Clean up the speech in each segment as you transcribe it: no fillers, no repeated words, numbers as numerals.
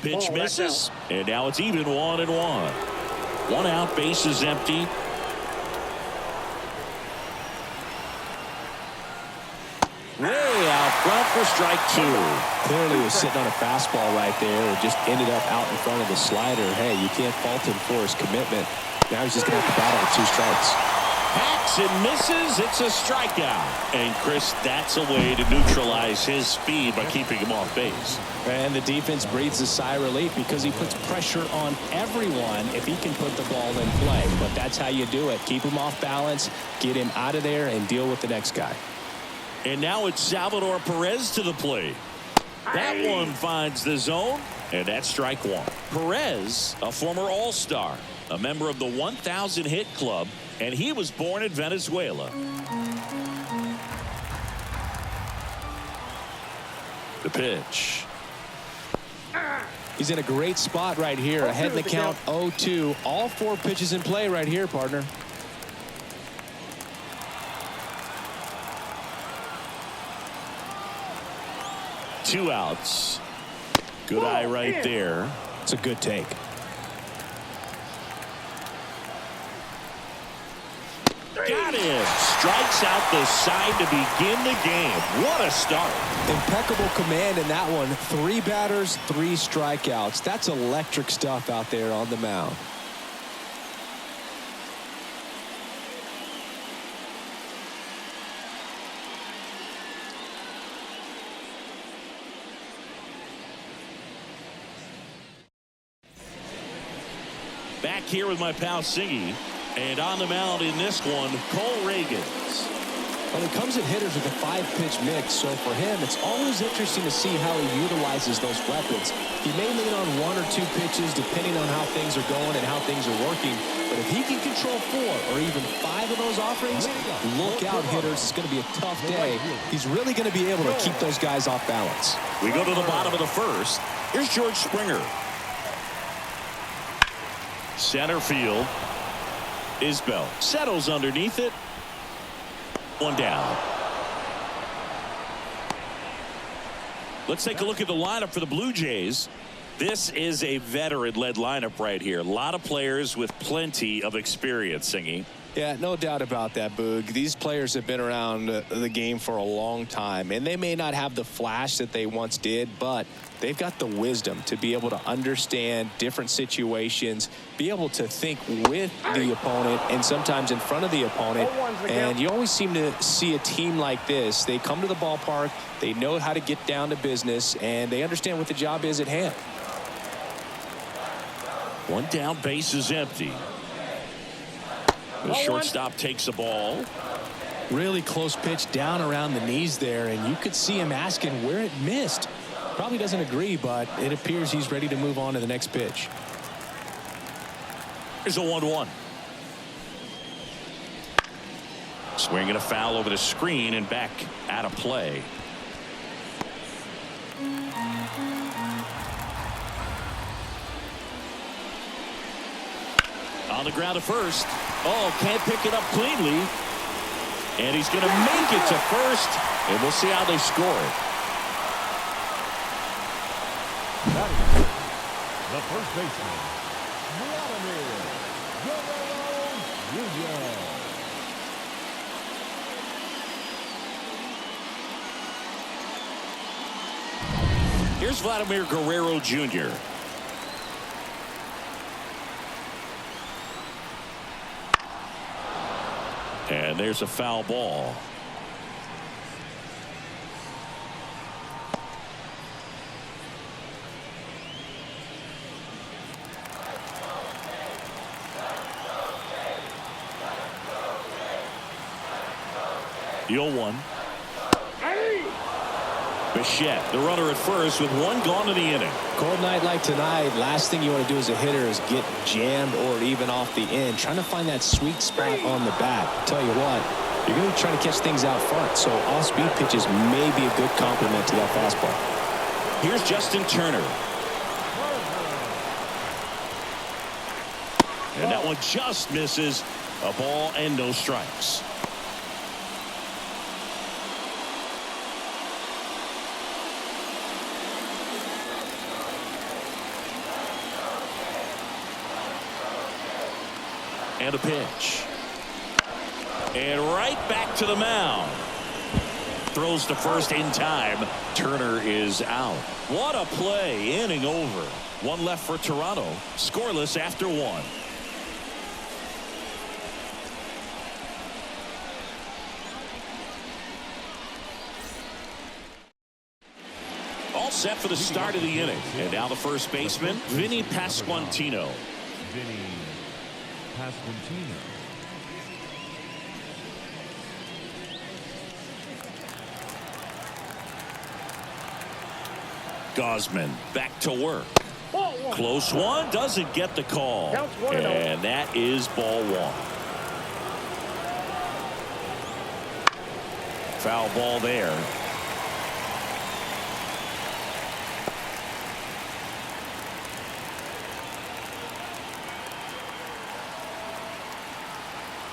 Pitch misses, and now it's even 1-1. 1 out, bases empty. Way out front for strike 2. Clearly was sitting on a fastball right there and just ended up out in front of the slider. Hey, you can't fault him for his commitment. Now he's just going to have to battle with 2 strikes. Hacks and misses. It's a strikeout. And Chris, that's a way to neutralize his speed by keeping him off base. And the defense breathes a sigh of relief because he puts pressure on everyone if he can put the ball in play. But that's how you do it. Keep him off balance, get him out of there, and deal with the next guy. And now it's Salvador Perez to the plate. That one finds the zone, and that's strike 1. Perez, a former All-Star, a member of the 1,000 hit club, and he was born in Venezuela. The pitch. He's in a great spot right here. Ahead in the count, 0-2. All 4 pitches in play right here, partner. Two outs. Good eye right there. It's a good take. Got him. Strikes out the side to begin the game. What a start. Impeccable command in that one. 3 batters, 3 strikeouts. That's electric stuff out there on the mound. Back here with my pal Singy. And on the mound in this one, Cole Reagans. Well, he comes at hitters with a 5-pitch mix, so for him, it's always interesting to see how he utilizes those weapons. He may lean on 1 or 2 pitches depending on how things are going and how things are working. But if he can control 4 or even 5 of those offerings, look out, hitters. It's going to be a tough day. He's really going to be able to keep those guys off balance. We go to the bottom of the first. Here's George Springer. Center field. Isbell settles underneath it. 1 down. Let's take a look at the lineup for the Blue Jays. This is a veteran-led lineup right here. A lot of players with plenty of experience, Singy. Yeah, no doubt about that, Boog. These players have been around the game for a long time, and they may not have the flash that they once did, but they've got the wisdom to be able to understand different situations, be able to think with the opponent and sometimes in front of the opponent. And you always seem to see a team like this. They come to the ballpark, they know how to get down to business, and they understand what the job is at hand. 1 down, base is empty. The shortstop takes the ball. Really close pitch down around the knees there, and you could see him asking where it missed. Probably doesn't agree, but it appears he's ready to move on to the next pitch. Here's a 1-1. Swinging a foul over the screen and back out of play. On the ground to first. Oh, can't pick it up cleanly. And he's going to make it to first. And we'll see how they score it. The first baseman, Julian. Here's Vladimir Guerrero Jr. And there's a foul ball. The 0-1. Bichette, the runner at first with 1 gone in the inning. Cold night like tonight, last thing you want to do as a hitter is get jammed or even off the end. Trying to find that sweet spot on the bat. Tell you what, you're going to be trying to catch things out front, so off-speed pitches may be a good complement to that fastball. Here's Justin Turner. And that one just misses. A ball and no strikes. And a pitch. And right back to the mound. Throws to first in time. Turner is out. What a play. Inning over. One left for Toronto. Scoreless after one. All set for the start of the inning. And now the first baseman, Vinny Pasquantino. Vinny Pasquantino. Gosman back to work. Close one, doesn't get the call. And that is ball one. Foul ball there.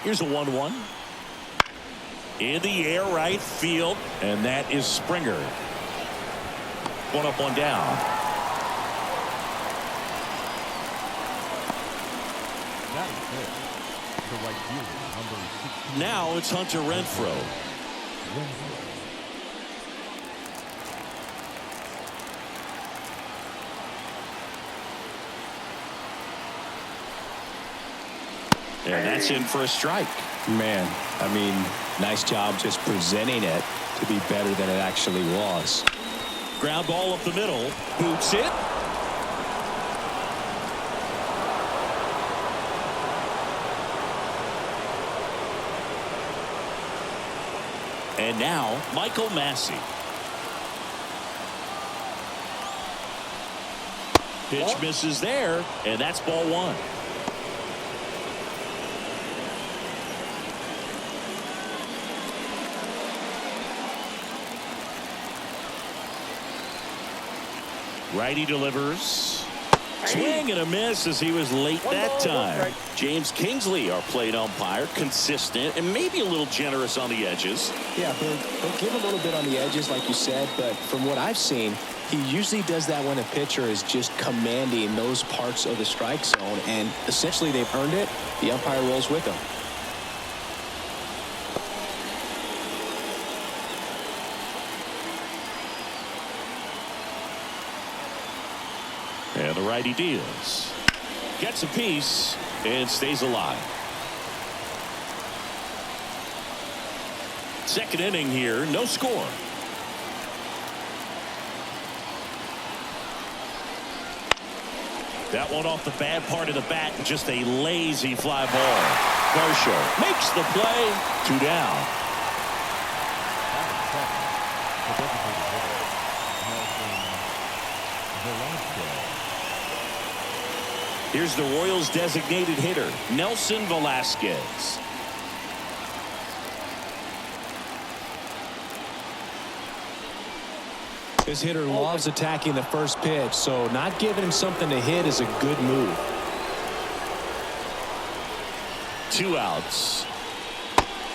Here's a 1-1. In the air right field. And that is Springer. One up, one down. That is it. The right fielder, number 16. Now it's Hunter Renfroe. And that's in for a strike. Man, I mean, nice job just presenting it to be better than it actually was. Ground ball up the middle. Boots it. And now Michael Massey. Pitch misses there, and that's ball one. Righty delivers. Swing and a miss as he was late that time. James Kingsley, our plate umpire, consistent and maybe a little generous on the edges. Yeah, they'll give a little bit on the edges, like you said, but from what I've seen, he usually does that when a pitcher is just commanding those parts of the strike zone, and essentially they've earned it. The umpire rolls with them. And the righty deals. Gets a piece and stays alive. Second inning here, no score. That one off the bad part of the bat, just a lazy fly ball. Varsho makes the play. 2 down. Here's the Royals designated hitter, Nelson Velasquez. This hitter loves attacking the first pitch, so not giving him something to hit is a good move. 2 outs.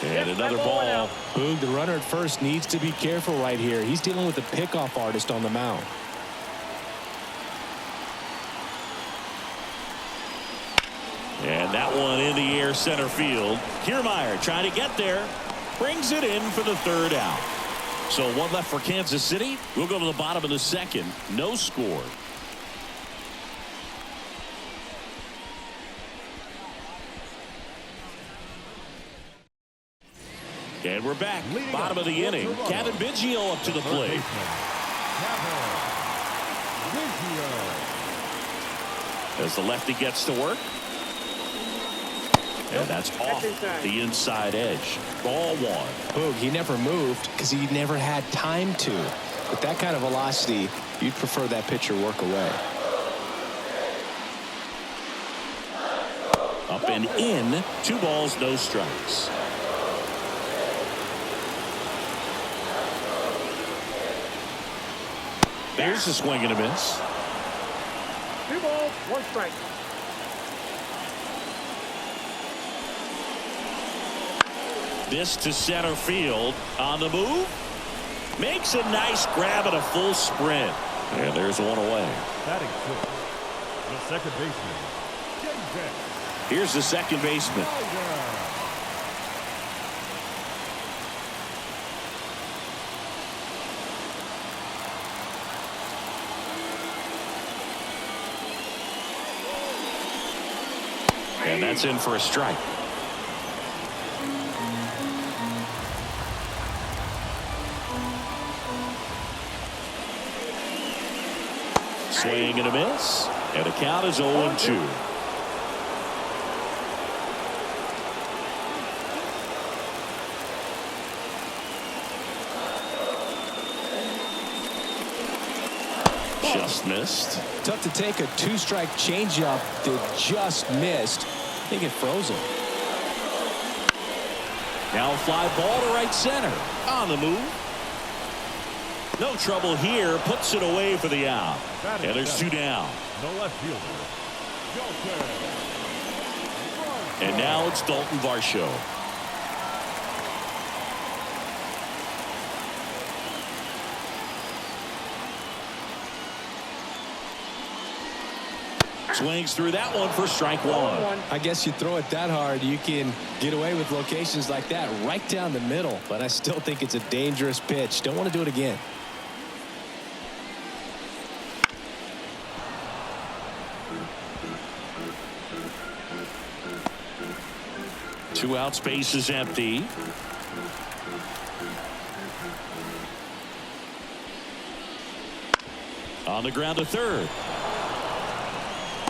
And another ball. Boog, the runner at first needs to be careful right here. He's dealing with a pickoff artist on the mound. And that one in the air center field. Kiermaier trying to get there. Brings it in for the 3rd out. So 1 left for Kansas City. We'll go to the bottom of the 2nd. No score. And we're back. Bottom of the inning. Kevin Biggio up to the plate. As the lefty gets to work. And that's off the inside edge. Ball 1. Boog, he never moved because he never had time to. With that kind of velocity, you'd prefer that pitcher work away. Up and in. 2 balls, no strikes. There's a swing and a miss. 2 balls, 1 strike. This to center field. On the move. Makes a nice grab and a full sprint. And there's one away. Batting 6th, the second baseman, James. Here's the second baseman. And that's in for a strike. Swing and a miss. And the count is 0-2. Just missed. Tough to take a two-strike changeup that just missed. I think it froze him. Now a fly ball to right center. On the move. No trouble here. Puts it away for the out. And there's two down. The left fielder, Joker. And now it's Dalton Varsho. Swings through that one for strike one. I guess you throw it that hard, you can get away with locations like that right down the middle. But I still think it's a dangerous pitch. Don't want to do it again. Two out, space is empty. On the ground to third.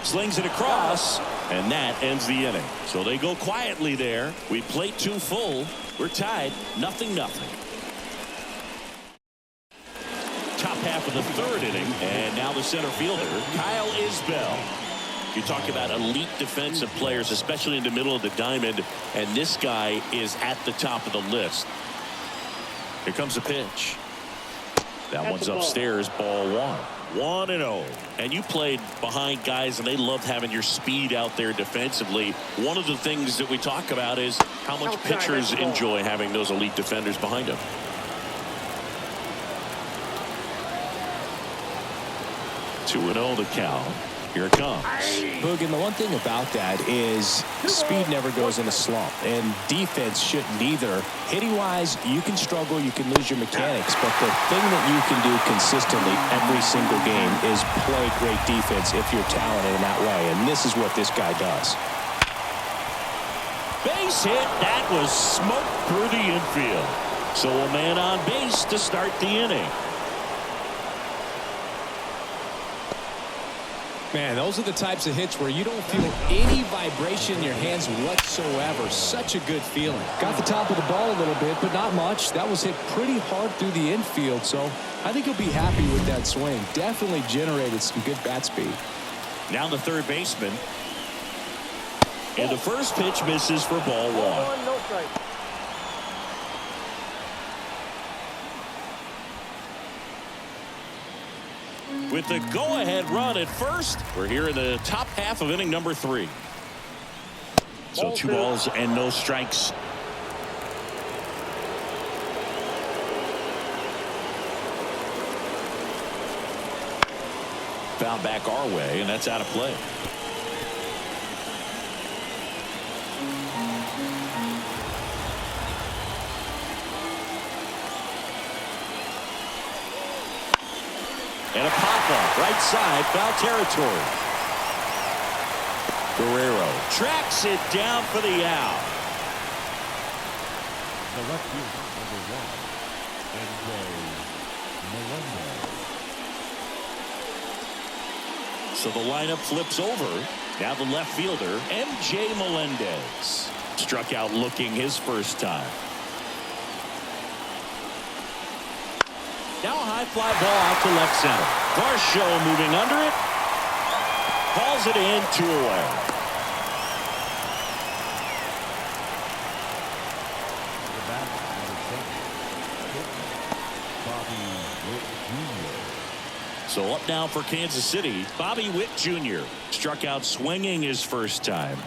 Slings it across, and that ends the inning. So they go quietly there. We played two full. We're tied, 0-0. Top half of the third inning, and now the center fielder, Kyle Isbell. You talk about elite defensive players, especially in the middle of the diamond, and this guy is at the top of the list. Here comes the pitch. That one's upstairs, ball one. 1-0. And you played behind guys, and they loved having your speed out there defensively. One of the things that we talk about is how much pitchers enjoy having those elite defenders behind them. Two 2-0 the count. Here it comes. Boog, and the one thing about that is speed never goes in a slump, and defense shouldn't either. Hitting wise, you can struggle, you can lose your mechanics, but the thing that you can do consistently every single game is play great defense if you're talented in that way, and this is what this guy does. Base hit. That was smoke through the infield. So a man on base to start the inning. Man, those are the types of hits where you don't feel any vibration in your hands whatsoever. Such a good feeling. Got the top of the ball a little bit, but not much. That was hit pretty hard through the infield, so I think he'll be happy with that swing. Definitely generated some good bat speed. Now the third baseman. And the first pitch misses for ball one. No strike. With the go-ahead run at first, we're here in the top half of inning number 3. So 2 balls and no strikes. Found back our way, and that's out of play. And a pop-up, right side, foul territory. Guerrero tracks it down for the out. The left fielder, number 1, MJ Melendez. So the lineup flips over. Now the left fielder, MJ Melendez. Struck out looking his first time. Now a high fly ball out to left center. Varsho moving under it. Hauls it in, 2 away. The back, number 7, Bobby Witt Jr. So up now for Kansas City, Bobby Witt Jr. Struck out swinging his first time.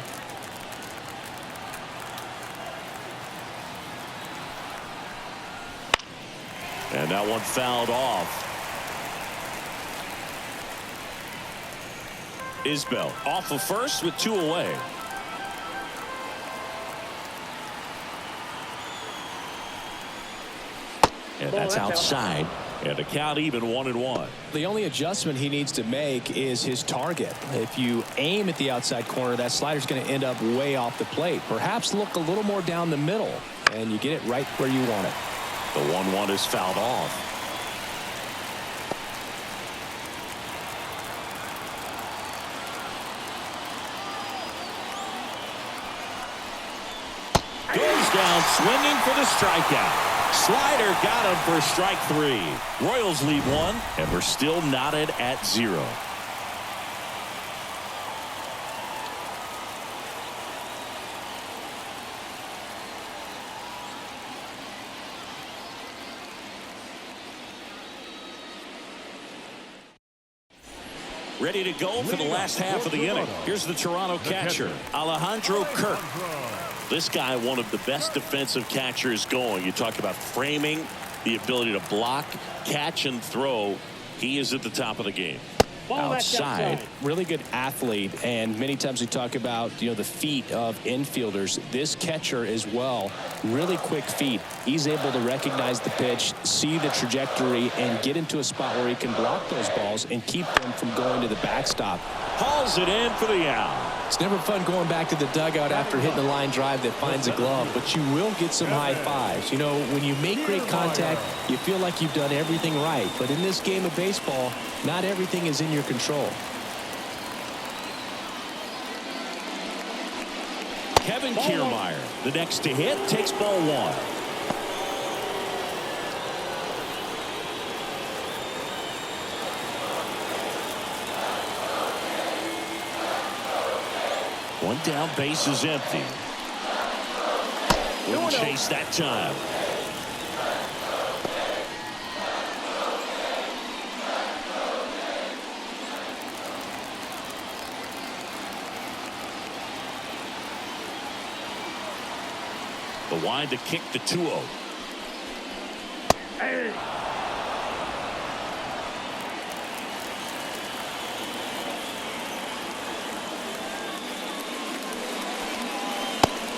And that one fouled off. Isbell off of first with 2 away. And that's outside. And the count even 1-1. The only adjustment he needs to make is his target. If you aim at the outside corner, that slider's going to end up way off the plate. Perhaps look a little more down the middle, and you get it right where you want it. The 1-1 is fouled off. Goes down swinging for the strikeout. Slider got him for strike 3. Royals lead 1, and we're still knotted at 0. Ready to go for the last half of the inning. Here's the Toronto catcher, Alejandro Kirk. This guy, one of the best defensive catchers going. You talk about framing, the ability to block, catch, and throw. He is at the top of the game. Outside. Really good athlete, and many times we talk about the feet of infielders. This catcher as well, really quick feet. He's able to recognize the pitch, see the trajectory, and get into a spot where he can block those balls and keep them from going to the backstop. Hauls it in for the out. It's never fun going back to the dugout after hitting a line drive that finds a glove, but you will get some high fives. When you make great contact, you feel like you've done everything right. But in this game of baseball, not everything is in your control. Kevin Kiermaier, the next to hit, takes ball 1. One down, base is empty. Wouldn't chase that time. The wind to kick the 2-0. Hey.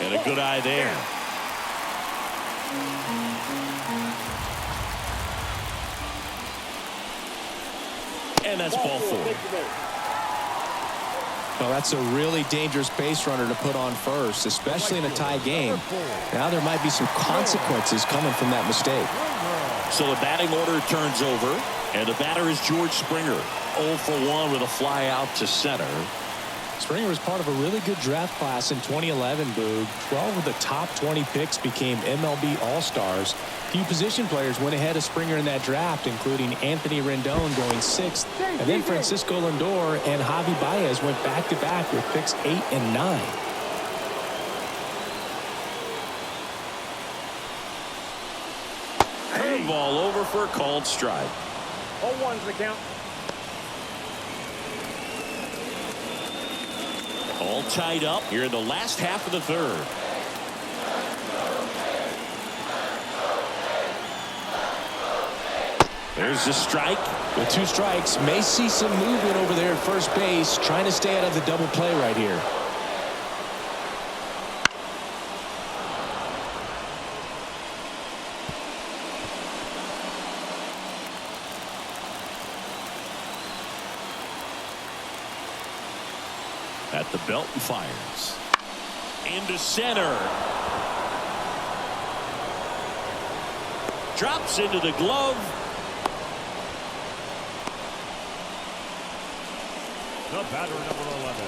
And a good eye there. And that's ball 4. Well, that's a really dangerous base runner to put on first, especially in a tie game. Now there might be some consequences coming from that mistake. So the batting order turns over, and the batter is George Springer. 0 for 1 with a fly out to center. Springer was part of a really good draft class in 2011, Boog. 12 of the top 20 picks became MLB All-Stars. Few position players went ahead of Springer in that draft, including Anthony Rendon going 6th, and then Francisco Lindor and Javi Baez went back-to-back with picks 8 and 9. Curveball over for a called strike. 0-1's the count. All tied up here in the last half of the 3rd. There's the strike. With 2 strikes, may see some movement over there at first base, trying to stay out of the double play right here. At the belt and fires. Into center. Drops into the glove. The batter, number 11.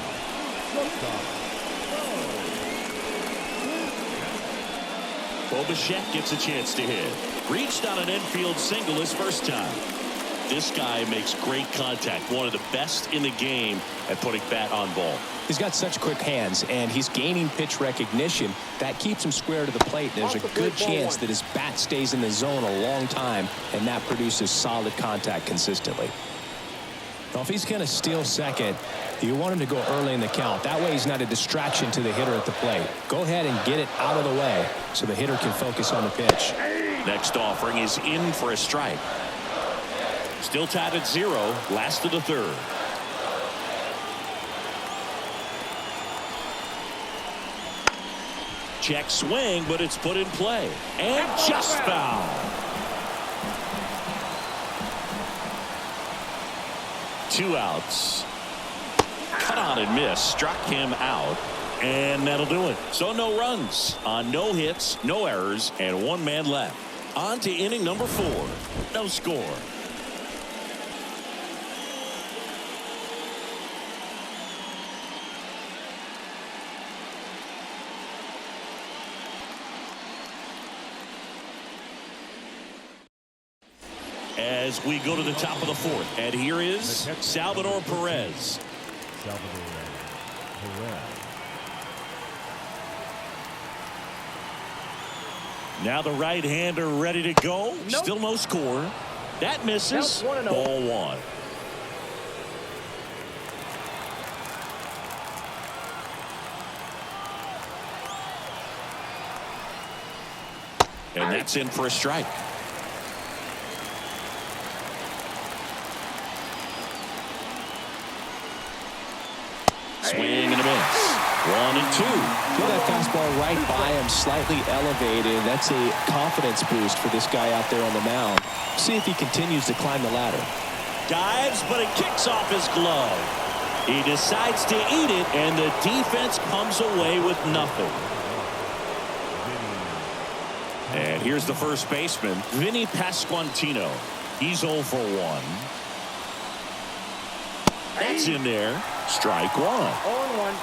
Bobichek gets a chance to hit. Reached on an infield single his first time. This guy makes great contact. One of the best in the game at putting bat on ball. He's got such quick hands, and he's gaining pitch recognition. That keeps him square to the plate. There's a good chance that his bat stays in the zone a long time, and that produces solid contact consistently. Well, if he's going to steal second, you want him to go early in the count. That way he's not a distraction to the hitter at the plate. Go ahead and get it out of the way so the hitter can focus on the pitch. Next offering is in for a strike. Still tied at 0, last of the 3rd. Check swing, but it's put in play. And just foul. 2 outs. Cut on and miss. Struck him out. And that'll do it. So no runs on no hits, no errors, and 1 man left. On to inning number 4. No score. As we go to the top of the 4th. And here is Salvador Perez. Salvador Perez. Now the right-hander ready to go. Nope. Still no score. That misses. Nope, 1-0. Ball 1. And that's in for a strike. Swing and a miss. 1-2. Feel that fastball right by him, slightly elevated. That's a confidence boost for this guy out there on the mound. See if he continues to climb the ladder. Dives, but it kicks off his glove. He decides to eat it, and the defense comes away with nothing. And here's the first baseman, Vinny Pasquantino. He's 0 for 1. That's in there. Strike 1. 0-1.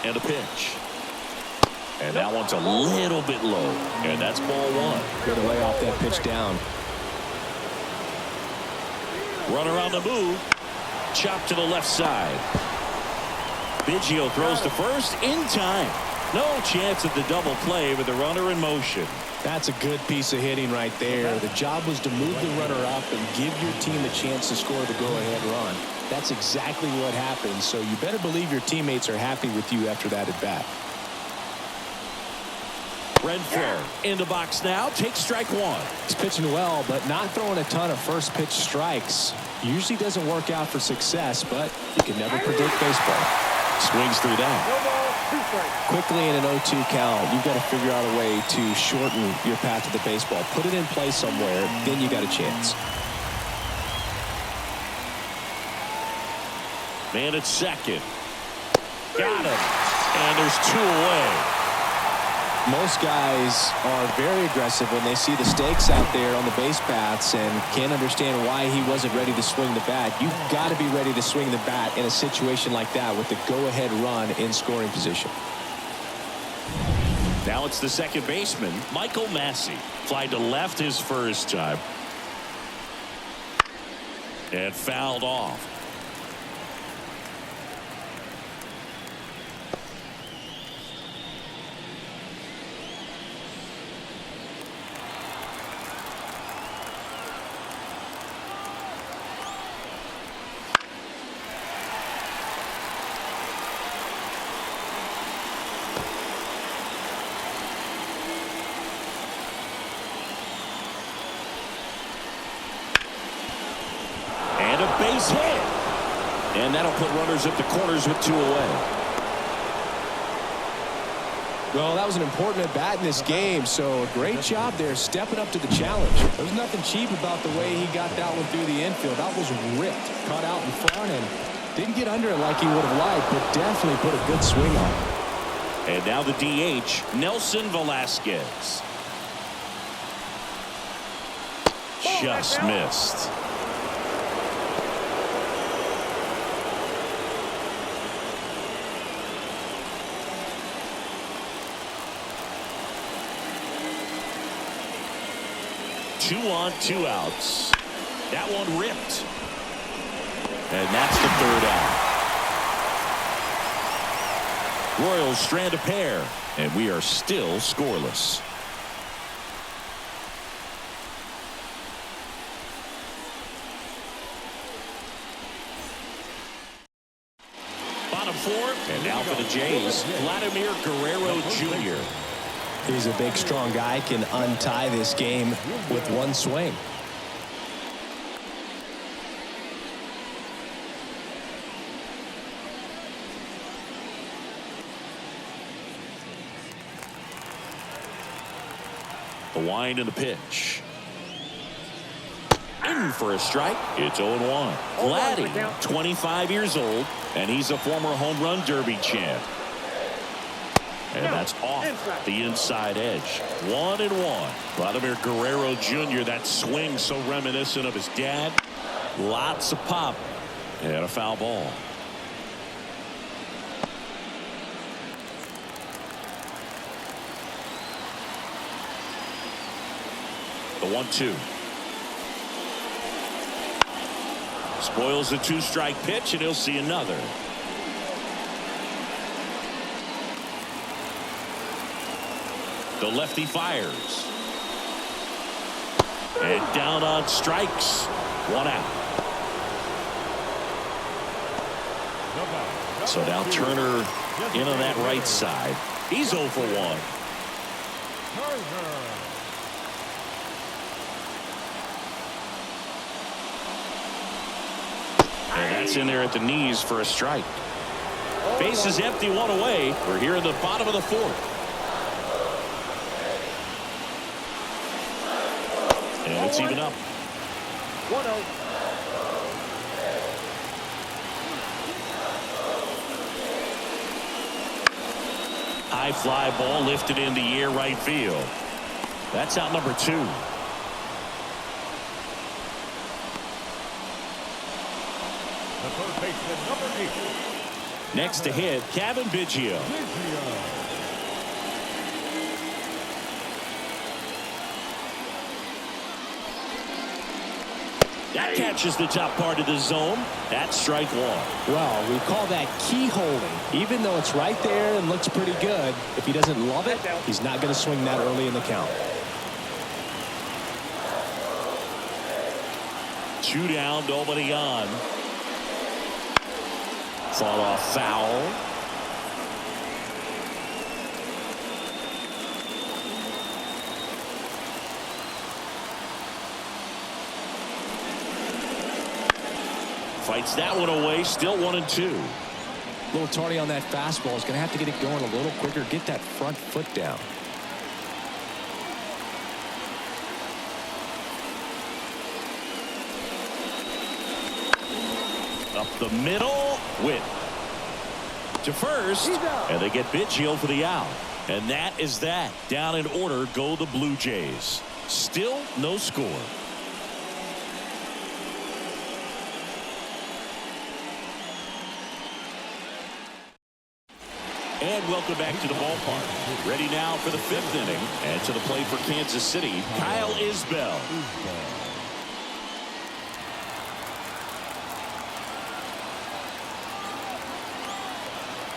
And a pitch. And that one's a little bit low. And that's ball 1. Going to lay off that pitch down. Runner on the move. Chop to the left side. Biggio throws to first in time. No chance at the double play with the runner in motion. That's a good piece of hitting right there. The job was to move the runner up and give your team a chance to score the go-ahead run. That's exactly what happened, so you better believe your teammates are happy with you after that at-bat. Renfroe in the box now. Takes strike 1. He's pitching well, but not throwing a ton of first pitch strikes. Usually doesn't work out for success, but you can never predict baseball. Swings through that. No ball, 2 strikes. Quickly in an 0-2 count, you've got to figure out a way to shorten your path to the baseball. Put it in play somewhere, then you got a chance. Man at second. Got him. And there's 2 away. Most guys are very aggressive when they see the stakes out there on the base paths and can't understand why he wasn't ready to swing the bat. You've got to be ready to swing the bat in a situation like that with the go-ahead run in scoring position. Now it's the second baseman, Michael Massey. Fly to left his first time. And fouled off. Base hit. And that'll put runners at the corners with 2 away. Well, that was an important at bat in this game, so a great job there stepping up to the challenge. There was nothing cheap about the way he got that one through the infield. That was ripped, caught out in front, and didn't get under it like he would have liked, but definitely put a good swing on it. And now the DH, Nelson Velasquez. Just missed. Two on, 2 outs. That one ripped. And that's the 3rd out. Royals strand a pair, and we are still scoreless. Bottom 4, and now for the Jays, Vladimir Guerrero Jr. He's a big, strong guy, can untie this game with one swing. The wind and the pitch. In for a strike. It's 0-1. Vladdy, 25 years old, and he's a former home run derby champ. And that's off the inside edge. 1-1. Vladimir Guerrero Jr., that swing so reminiscent of his dad. Lots of pop. And a foul ball. The 1-2. Spoils the 2-strike pitch, and he'll see another. The lefty fires. And down on strikes. 1 out. So now Turner in on that right side. He's 0 for 1. And that's in there at the knees for a strike. Base is empty, 1 away. We're here in the bottom of the 4th. And it's even up. 1-0. High fly ball lifted in the air right field. That's out number 2. The third baseman, number 8. Next to hit, Kevin Biggio. That catches the top part of the zone. That's strike 1. Well, we call that key holding. Even though it's right there and looks pretty good, if he doesn't love it, he's not going to swing that early in the count. 2 down, nobody on. Fall off foul. Fights that one away. Still 1-2. A little tardy on that fastball. Is going to have to get it going a little quicker. Get that front foot down. Up the middle. Whip to first. And they get Biggio for the out. And that is that. Down in order go the Blue Jays. Still no score. And welcome back to the ballpark. Ready now for the 5th inning. And to the plate for Kansas City, Kyle Isbell.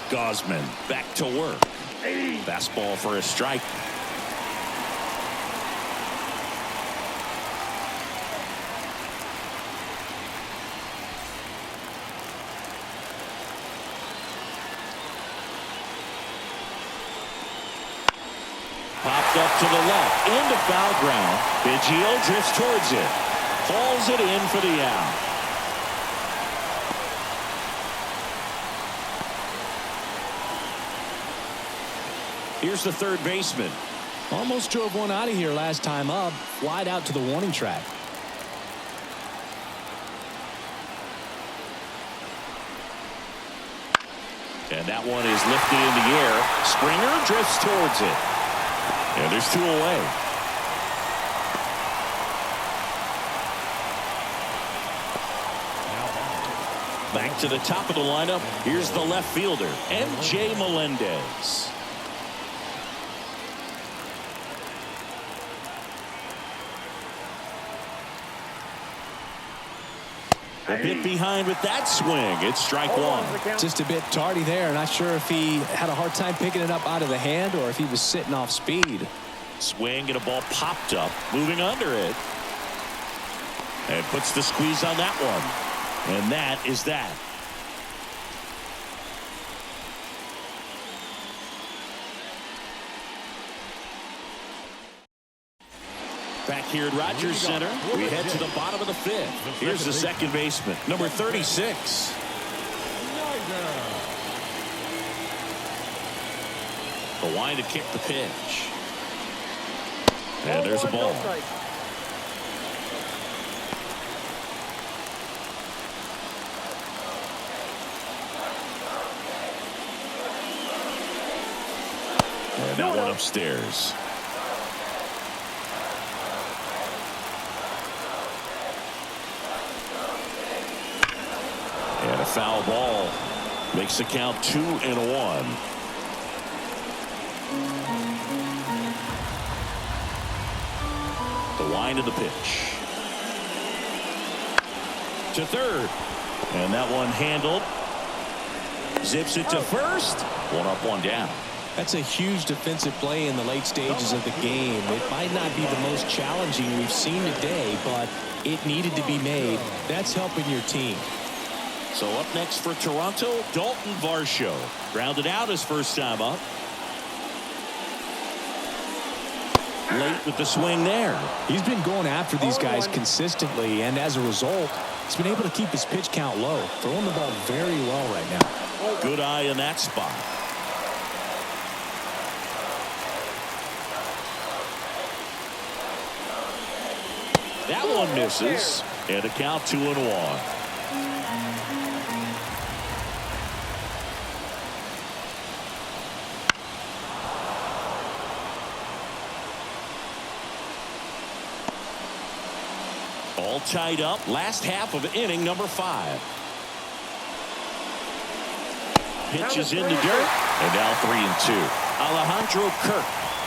Gosman back to work. Fastball for a strike. Popped up to the left, into foul ground. Biggio drifts towards it. Hauls it in for the out. Here's the third baseman. Almost drove one out of here last time up. Flied out to the warning track. And that one is lifted in the air. Springer drifts towards it. And there's 2 away. Back to the top of the lineup. Here's the left fielder, M.J. Melendez. A bit behind with that swing. It's strike 1. Just a bit tardy there. Not sure if he had a hard time picking it up out of the hand or if he was sitting off speed. Swing and a ball popped up, moving under it. And puts the squeeze on that one. And that is that. Back here at Rogers Center, we head to the bottom of the 5th. Here's the second baseman, number 36. The wind to kick the pitch. And there's a ball. And that one upstairs. And a foul ball makes the count 2-1. The line of the pitch to third, and that one handled. Zips it to first. One up, one down. That's a huge defensive play in the late stages of the game. It might not be the most challenging we've seen today, but it needed to be made. That's helping your team. So up next for Toronto, Dalton Varsho. Grounded out his first time up. Late with the swing there. He's been going after these guys consistently, and as a result, he's been able to keep his pitch count low. Throwing the ball very well right now. Good eye in that spot. That one misses, and a count 2-1. All tied up. Last half of inning number 5. Pitch is in the dirt, and now 3-2. Alejandro Kirk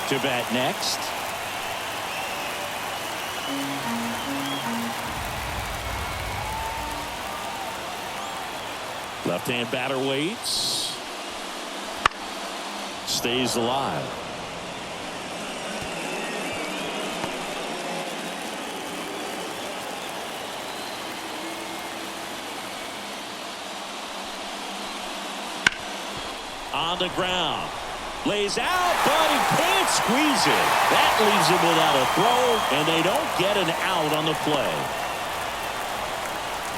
to bat next. Left-hand batter waits. Stays alive. On the ground. Lays out, but he can't squeeze it. That leaves him without a throw, and they don't get an out on the play.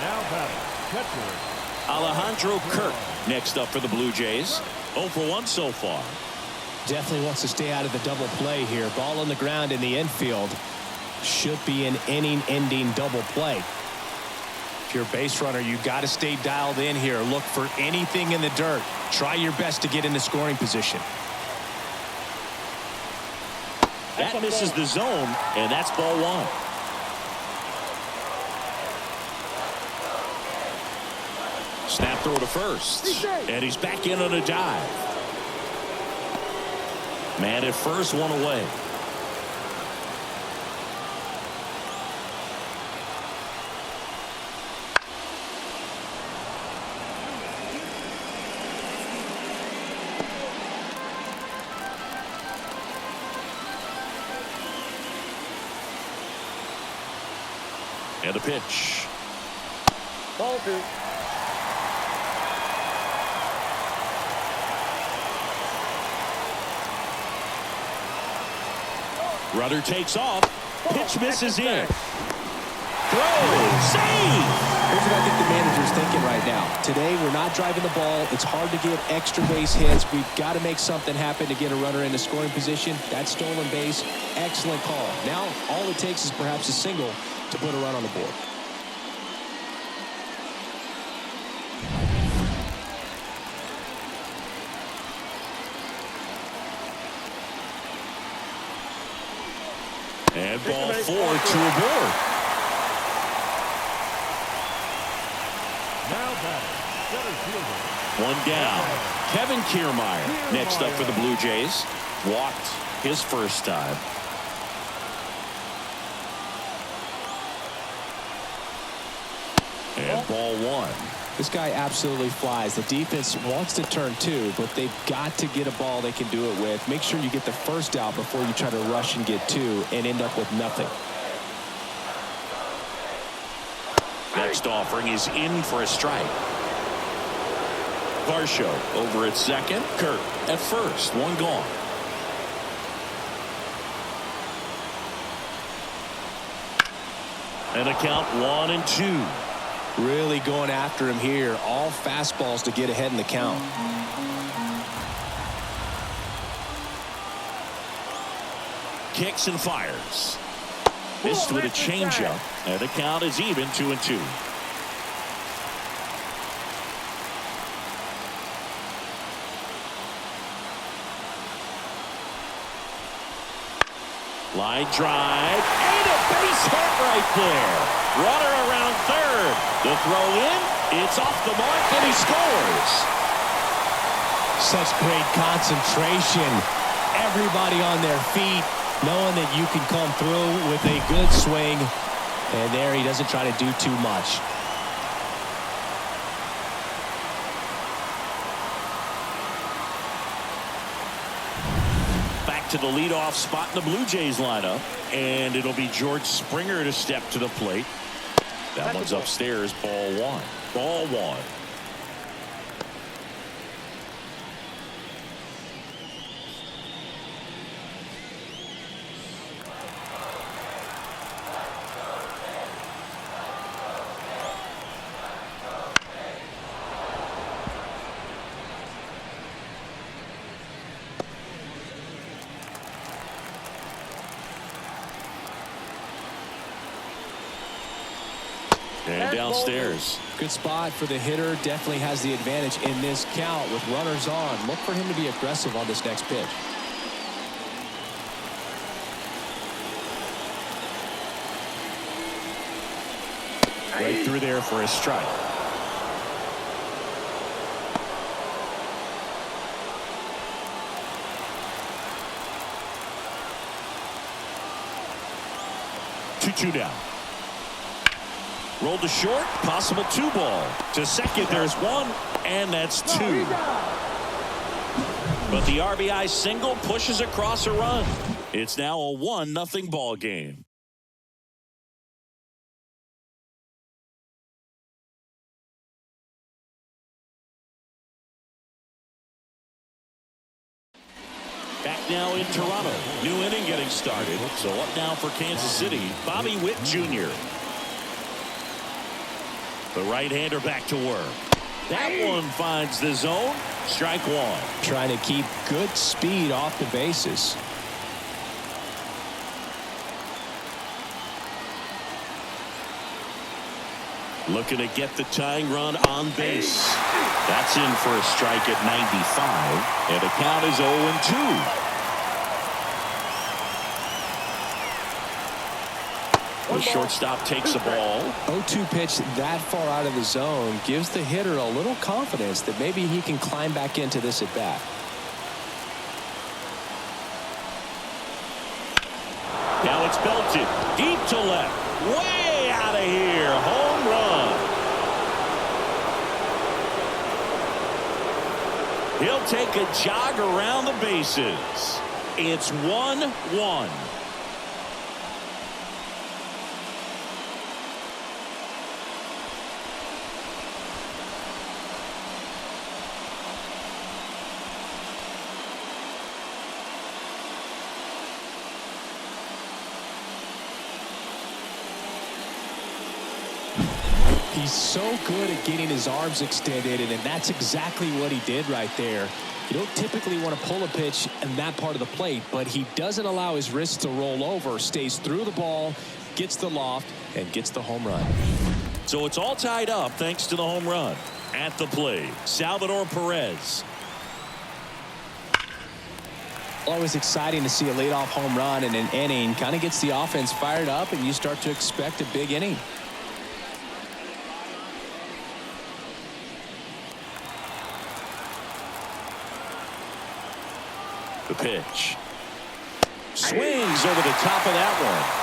Now batting, catcher Alejandro Kirk next up for the Blue Jays. 0 for 1 so far. Definitely wants to stay out of the double play here. Ball on the ground in the infield. Should be an inning-ending double play. If you're a base runner, you got to stay dialed in here. Look for anything in the dirt. Try your best to get into scoring position. That misses the zone, and that's ball 1. Snap throw to first, and he's back in on a dive. Man at first, one away. And a pitch. Ball 2. Rudder takes off. Pitch misses in. Throw. Save. Here's what I think the manager's thinking right now. Today, we're not driving the ball. It's hard to get extra base hits. We've got to make something happen to get a runner into scoring position. That stolen base, excellent call. Now, all it takes is perhaps a single to put a run on the board. And ball 4 to a board. now batting, center fielder. One down. Kevin Kiermaier next up for the Blue Jays. Walked his first time. And ball 1. This guy absolutely flies. The defense wants to turn 2, but they've got to get a ball they can do it with. Make sure you get the first out before you try to rush and get 2 and end up with nothing. Next offering is in for a strike. Varsho over at second. Kirk at first. One gone. And a count 1-2. Really going after him here. All fastballs to get ahead in the count. Kicks and fires. Missed with a changeup. And the count is even, 2-2. Line drive. And a base hit right there. Runner around third. The throw in. It's off the mark and he scores. Such great concentration. Everybody on their feet, knowing that you can come through with a good swing. And there he doesn't try to do too much. Back to the leadoff spot in the Blue Jays lineup. And it'll be George Springer to step to the plate. That one's upstairs, ball one. Ball one. And downstairs. Good spot for the hitter. Definitely has the advantage in this count with runners on. Look for him to be aggressive on this next pitch. Right through there for a strike. Two down. Rolled to short, possible 2-ball. To second, there's one, and that's 2. But the RBI single pushes across a run. It's now a 1-0 ball game. Back now in Toronto. New inning getting started. So up now for Kansas City, Bobby Witt Jr. The right-hander back to work. That one finds the zone. Strike one. Trying to keep good speed off the bases. Looking to get the tying run on base. That's in for a strike at 95. And the count is 0-2. The shortstop takes the ball. 0-2 pitch that far out of the zone gives the hitter a little confidence that maybe he can climb back into this at bat. Now it's belted deep to left. Way out of here. Home run. He'll take a jog around the bases. It's 1-1. He's so good at getting his arms extended, and that's exactly what he did right there. You don't typically want to pull a pitch in that part of the plate, but he doesn't allow his wrists to roll over, stays through the ball, gets the loft, and gets the home run. So it's all tied up thanks to the home run. At the plate, Salvador Perez. Always exciting to see a leadoff home run in an inning. Kind of gets the offense fired up, and you start to expect a big inning. The pitch. Swings over the top of that one.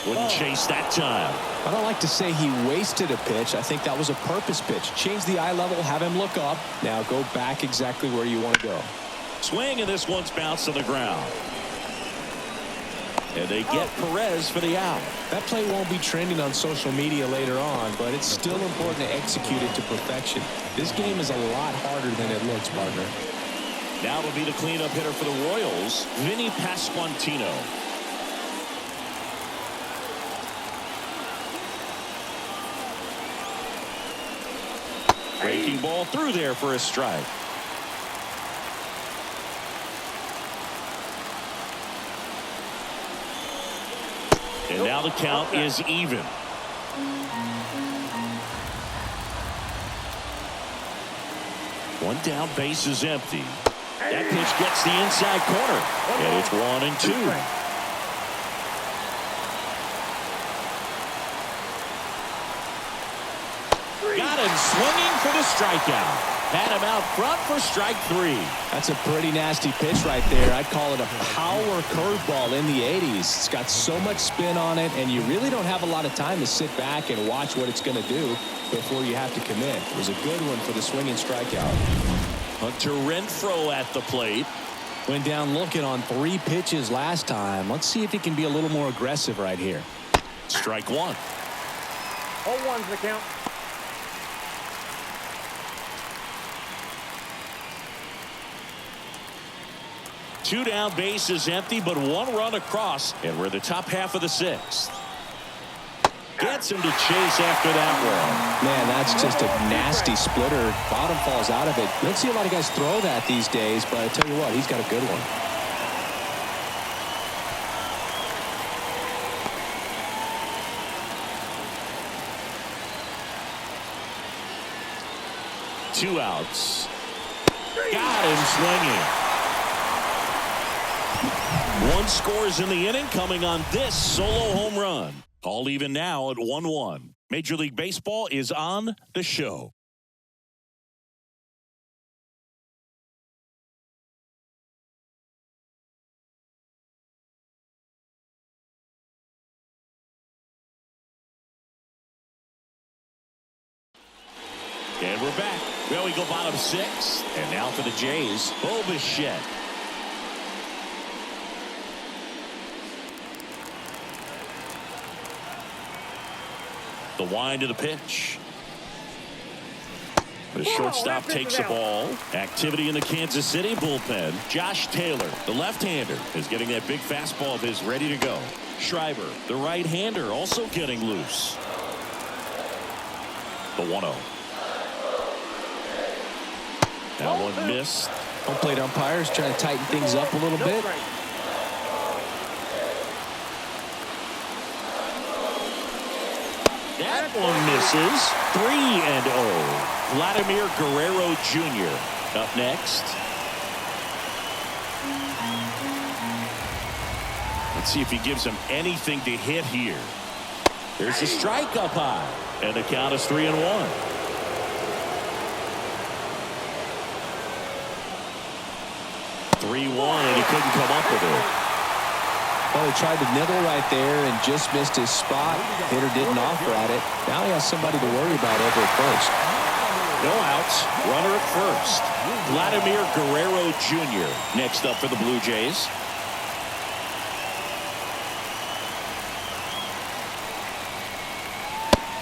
Wouldn't chase that time. I don't like to say he wasted a pitch. I think that was a purpose pitch. Change the eye level, have him look up. Now go back exactly where you want to go. Swing, and this one's bounced to the ground. And they get Perez for the out. That play won't be trending on social media later on, but it's still important to execute it to perfection. This game is a lot harder than it looks, partner. Now it'll be the cleanup hitter for the Royals, Vinny Pasquantino. Breaking ball through there for a strike. And now the count is even. One down, base is empty. That pitch gets the inside corner. And it's 1-2. Got him swinging for the strikeout. Had him out front for strike 3. That's a pretty nasty pitch right there. I'd call it a power curveball in the 80s. It's got so much spin on it, and you really don't have a lot of time to sit back and watch what it's going to do before you have to commit. It was a good one for the swinging strikeout. Hunter Renfroe at the plate. Went down looking on 3 pitches last time. Let's see if he can be a little more aggressive right here. Strike 1. 0-1's the count. Two down, base is empty, but 1 run across, and we're the top half of the 6th. Gets him to chase after that one. Man, that's just a nasty splitter. Bottom falls out of it. You don't see a lot of guys throw that these days, but I tell you what, he's got a good one. Two outs. Got him swinging. 1 scores in the inning, coming on this solo home run. All even now at 1-1. Major League Baseball is on the show. And we're back. Well, we go bottom 6. And now for the Jays, Bo Bichette. The wind of the pitch. The shortstop takes the ball. Activity in the Kansas City bullpen. Josh Taylor, the left-hander, is getting that big fastball of his ready to go. Schreiber, the right-hander, also getting loose. The 1-0. That one missed. Home plate umpires trying to tighten things up a little bit. That one misses. 3-0. Vladimir Guerrero Jr. up next. Let's see if he gives him anything to hit here. There's a strike up high. And the count is 3-1. And he couldn't come up with it. Well, he tried to nibble right there and just missed his spot. Hitter didn't offer at it. Now he has somebody to worry about over at first. No outs. Runner at first. Vladimir Guerrero Jr. next up for the Blue Jays.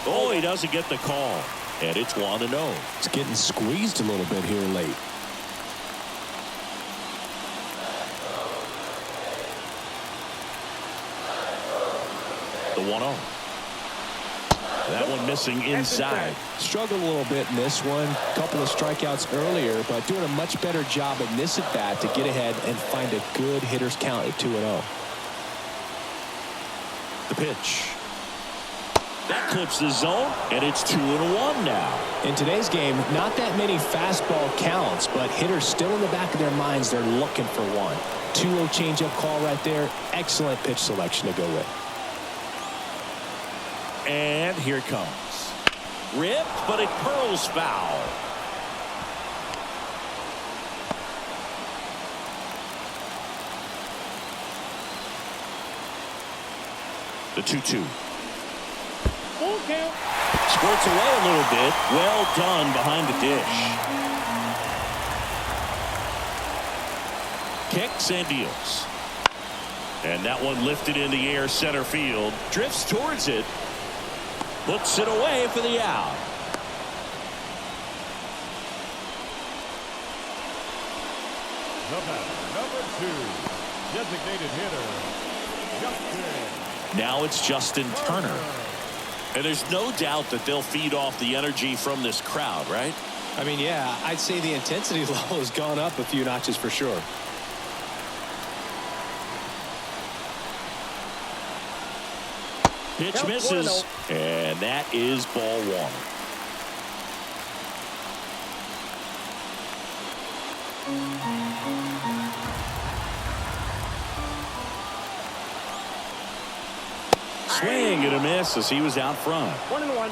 Oh, he doesn't get the call. And it's 1-0. It's getting squeezed a little bit here late. The 1-0. That one missing inside. Struggled a little bit in this one. A couple of strikeouts earlier, but doing a much better job in this at bat to get ahead and find a good hitter's count at 2-0. The pitch. That clips the zone, and it's 2-1 now. In today's game, not that many fastball counts, but hitters still in the back of their minds, they're looking for one. 2-0 changeup call right there. Excellent pitch selection to go with. And here it comes. Ripped, but it curls foul. The 2-2. Full count. Squirts away a little bit. Well done behind the dish. Kicks and deals. And that one lifted in the air center field. Drifts towards it. Puts it away for the out. The batter, number 2, designated hitter, Justin. Now it's Justin Turner. And there's no doubt that they'll feed off the energy from this crowd, right? I mean, yeah, I'd say the intensity level has gone up a few notches for sure. Pitch misses, and that is ball one. Swing and a miss as he was out front. 1-1.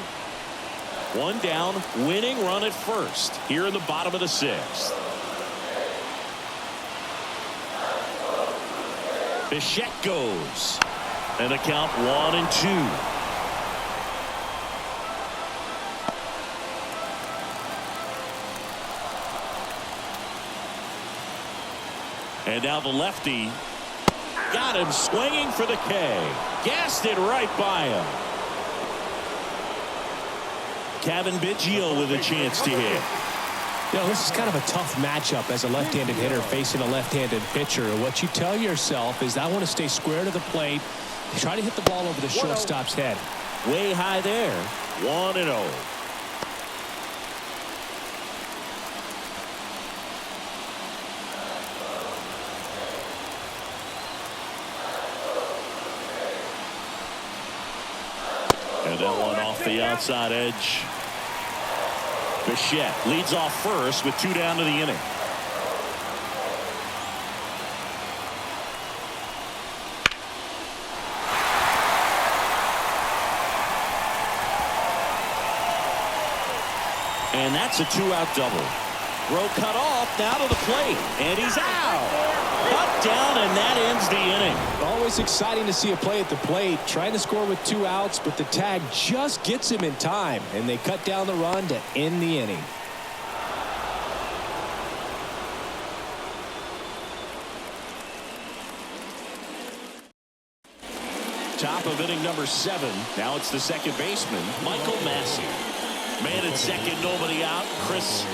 One down, winning run at first here in the bottom of the sixth. Bichette goes, and the count 1-2. And now the lefty got him swinging for the K. Gassed it right by him. Kevin Biggio with a chance to hit. You know, this is kind of a tough matchup as a left-handed hitter facing a left-handed pitcher. What you tell yourself is, I want to stay square to the plate, try to hit the ball over the shortstop's head. Way high there. 1-0. And that one off the outside edge. Bichette leads off first with 2 down to the inning. And that's a 2-out double. Throw cut off, now to the plate, and he's out. Cut down, and that ends the inning. Always exciting to see a play at the plate, trying to score with 2 outs, but the tag just gets him in time, and they cut down the run to end the inning. Top of inning number 7. Now it's the second baseman, Michael Massey. Man at second, nobody out. Chris,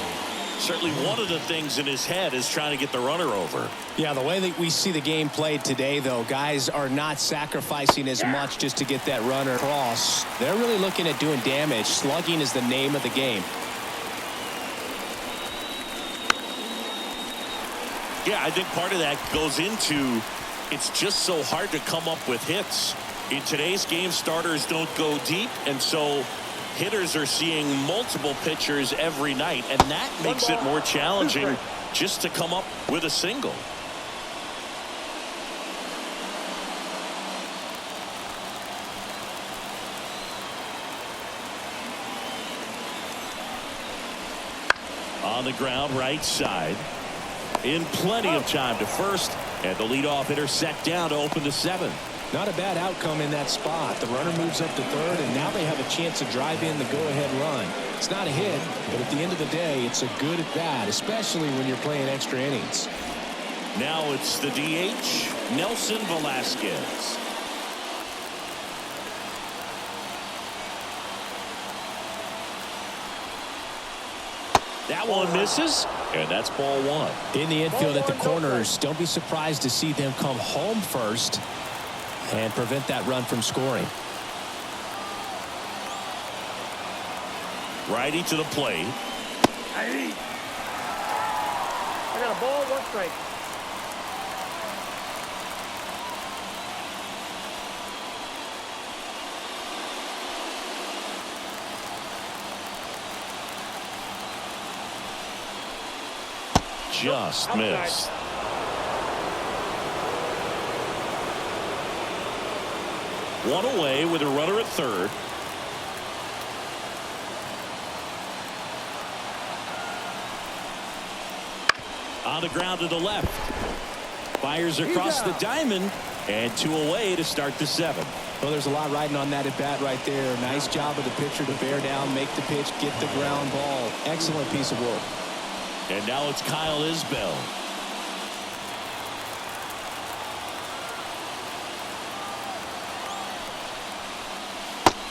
certainly one of the things in his head is trying to get the runner over. Yeah, the way that we see the game played today, though, guys are not sacrificing as much just to get that runner across. They're really looking at doing damage. Slugging is the name of the game. Yeah, I think part of that goes into, it's just so hard to come up with hits. In today's game, starters don't go deep, and so hitters are seeing multiple pitchers every night, and that makes it more challenging just to come up with a single. On the ground, right side. In plenty of time to first, and the leadoff hitter set down to open the 7th. Not a bad outcome in that spot. The runner moves up to third, and now they have a chance to drive in the go-ahead run. It's not a hit, but at the end of the day, it's a good at bat, especially when you're playing extra innings. Now it's the DH, Nelson Velasquez. That one misses, and that's ball 1. In the infield at the corners, don't be surprised to see them come home first and prevent that run from scoring. Righty to the plate. I got a ball, 1 strike. Just missed. One away with a runner at third. On the ground to the left. Fires across the diamond, and 2 away to start the 7th. Well, there's a lot riding on that at bat right there. Nice job of the pitcher to bear down, make the pitch, get the ground ball. Excellent piece of work. And now it's Kyle Isbell.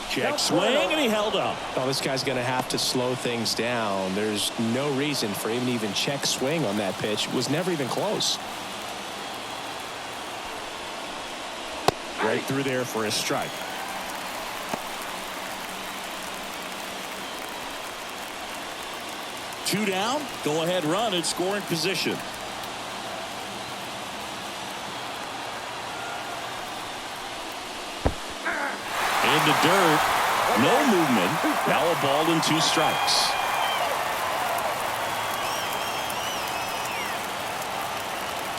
Check swing, and he held up. Oh, this guy's going to have to slow things down. There's no reason for him to even check swing on that pitch. It was never even close. Right through there for a strike. 2 down. Go ahead run in scoring position. In the dirt. No movement. Now a ball and 2 strikes.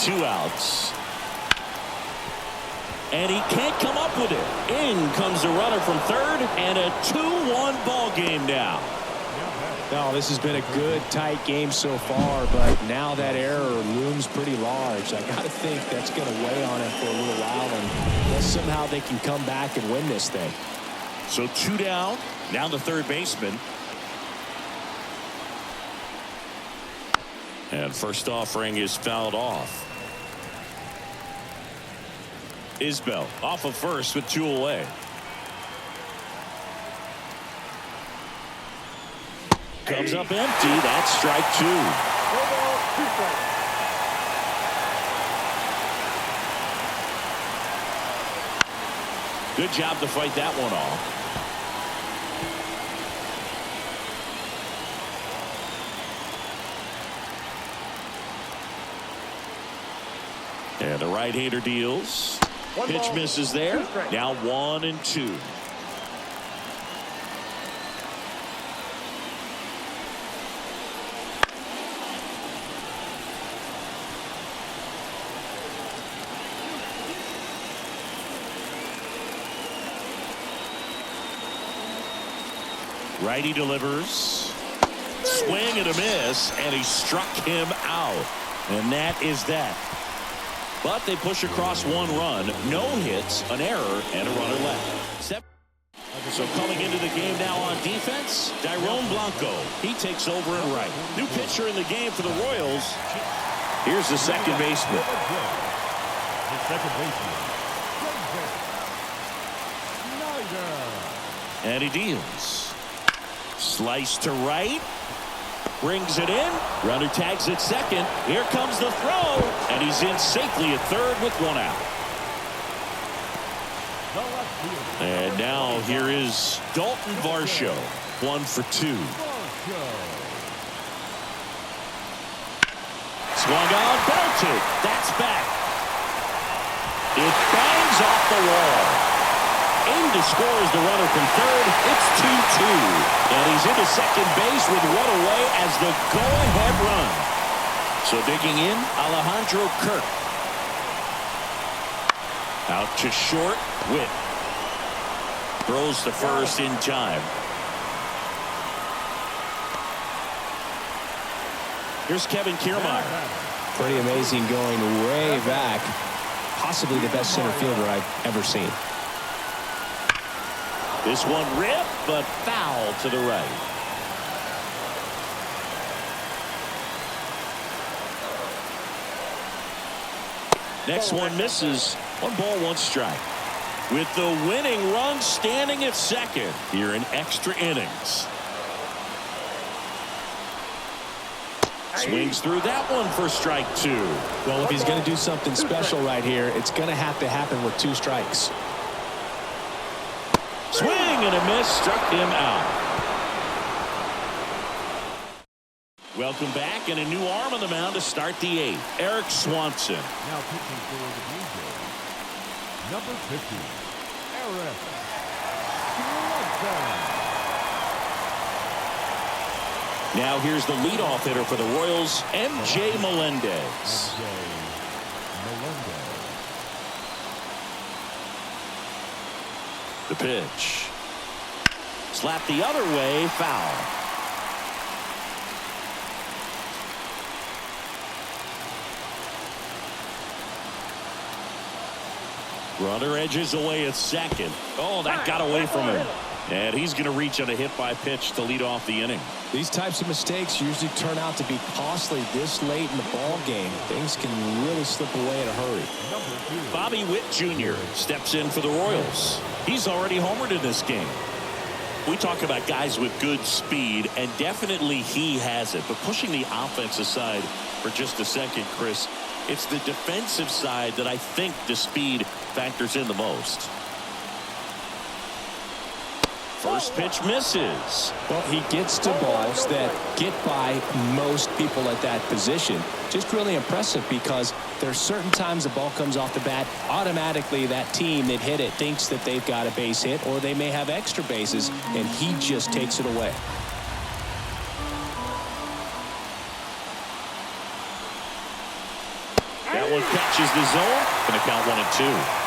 Two outs. And he can't come up with it. In comes the runner from third, and a 2-1 ball game now. No, this has been a good, tight game so far, but now that error looms pretty large. I got to think that's going to weigh on him for a little while, and unless somehow they can come back and win this thing. So 2 down. Now the third baseman. And first offering is fouled off. Isbell off of first with 2 away. Comes up empty. That's strike 2. Good job to fight that one off. And the right-hander deals. Pitch misses there. Now 1-2. Righty delivers. Swing and a miss, and he struck him out. And that is that. But they push across 1 run, no hits, an error, and a runner left. So coming into the game now on defense, Dairon Blanco. He takes over at right. New pitcher in the game for the Royals. Here's the second baseman. The second baseman. And he deals. Slice to right. Brings it in. Runner tags at second. Here comes the throw. And he's in safely at third with 1 out. And now here is Dalton Varsho. 1 for 2. Swung on, belted. That's back. It bangs off the wall. In to score is the runner from third. It's 2-2. And he's into second base with 1 away as the go-ahead run. So digging in, Alejandro Kirk. Out to short, Witt. Throws to first in time. Here's Kevin Kiermaier. Pretty amazing, going way back. Possibly the best center fielder I've ever seen. This one ripped, but foul to the right. Next one misses. 1 ball, 1 strike. With the winning run standing at second here in extra innings. Swings through that one for strike 2. Well, if he's going to do something special right here, it's going to have to happen with 2 strikes. Swing and a miss, struck him out. Welcome back, and a new arm on the mound to start the 8th. Eric Swanson. Now pitching for the Blue Jays, number 50, Eric Swanson. Now here's the leadoff hitter for the Royals, MJ Melendez. The pitch. Slap the other way, foul. Runner edges away at second. Oh, that got away from him. And he's going to reach on a hit by pitch to lead off the inning. These types of mistakes usually turn out to be costly this late in the ball game. Things can really slip away in a hurry. Bobby Witt Jr. steps in for the Royals. He's already homered in this game. We talk about guys with good speed, and definitely he has it. But pushing the offense aside for just a second, Chris, it's the defensive side that I think the speed factors in the most. First pitch misses. Well, he gets to balls that get by most people at that position. Just really impressive because there's certain times the ball comes off the bat, automatically that team that hit it thinks that they've got a base hit or they may have extra bases, and he just takes it away. That one catches the zone. Going to count 1-2.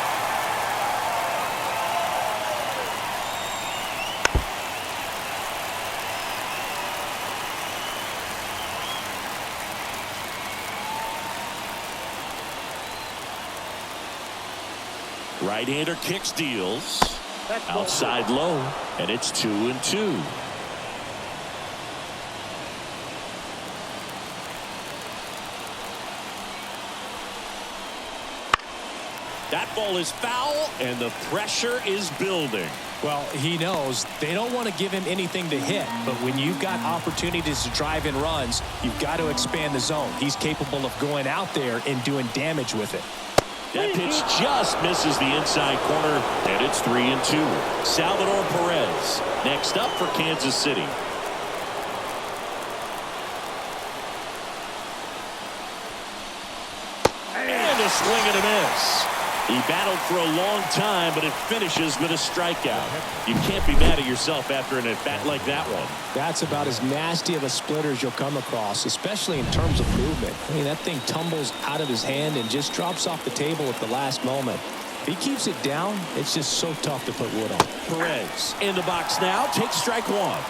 Right-hander kicks, deals. Outside low, and it's 2-2. That ball is foul, and the pressure is building. Well, he knows they don't want to give him anything to hit, but when you've got opportunities to drive in runs, you've got to expand the zone. He's capable of going out there and doing damage with it. That pitch just misses the inside corner, and it's 3-2. Salvador Perez next up for Kansas City. And a swing and a miss. He battled for a long time, but it finishes with a strikeout. You can't be mad at yourself after an at-bat like that one. That's about as nasty of a splitter as you'll come across, especially in terms of movement. I mean, that thing tumbles out of his hand and just drops off the table at the last moment. If he keeps it down, it's just so tough to put wood on. Perez in the box now, takes strike one.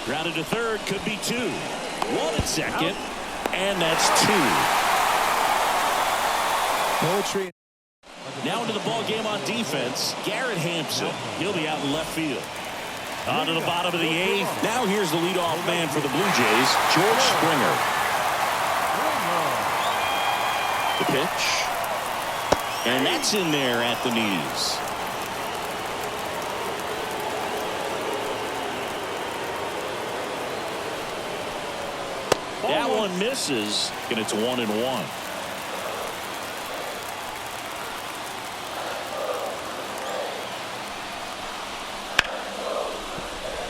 Grounded to third, could be two. One at second, and that's two. Poetry. Now into the ball game on defense, Garrett Hampson. He'll be out in left field. On to the bottom of the eighth. Now here's the leadoff man for the Blue Jays, George Springer. The pitch. And that's in there at the knees. That one misses, and it's 1-1.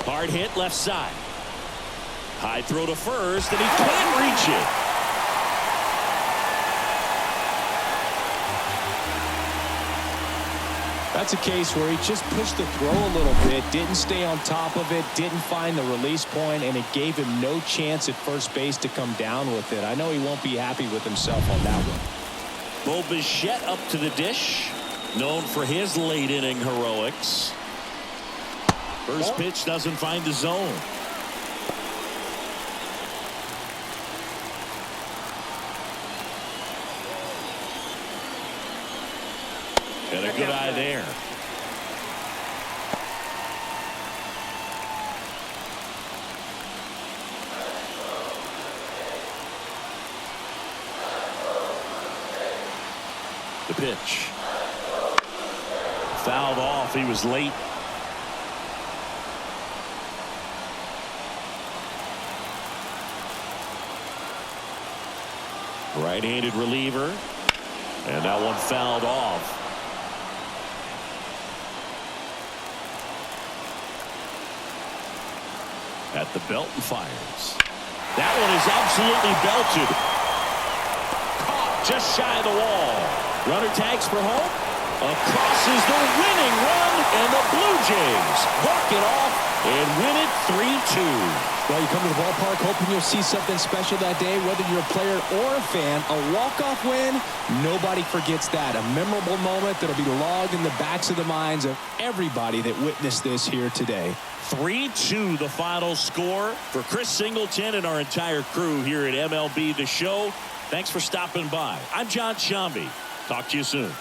Hard hit left side. High throw to first, and he can't reach it. That's a case where he just pushed the throw a little bit, didn't stay on top of it, didn't find the release point, and it gave him no chance at first base to come down with it. I know he won't be happy with himself on that one. Bo Bichette up to the dish, known for his late inning heroics. First pitch doesn't find the zone. And a good eye there. The pitch. Fouled off. He was late. Right-handed reliever. And that one fouled off. At the belt and fires. That one is absolutely belted. Caught just shy of the wall. Runner tags for home. Across is the winning run, and the Blue Jays walk it off and win it 3-2. Well, you come to the ballpark hoping you'll see something special that day, whether you're a player or a fan. A walk-off win, nobody forgets that. A memorable moment that'll be logged in the backs of the minds of everybody that witnessed this here today. 3-2 the final score. For Chris Singleton and our entire crew here at MLB The Show, thanks for stopping by. I'm John Shambi. Talk to you soon.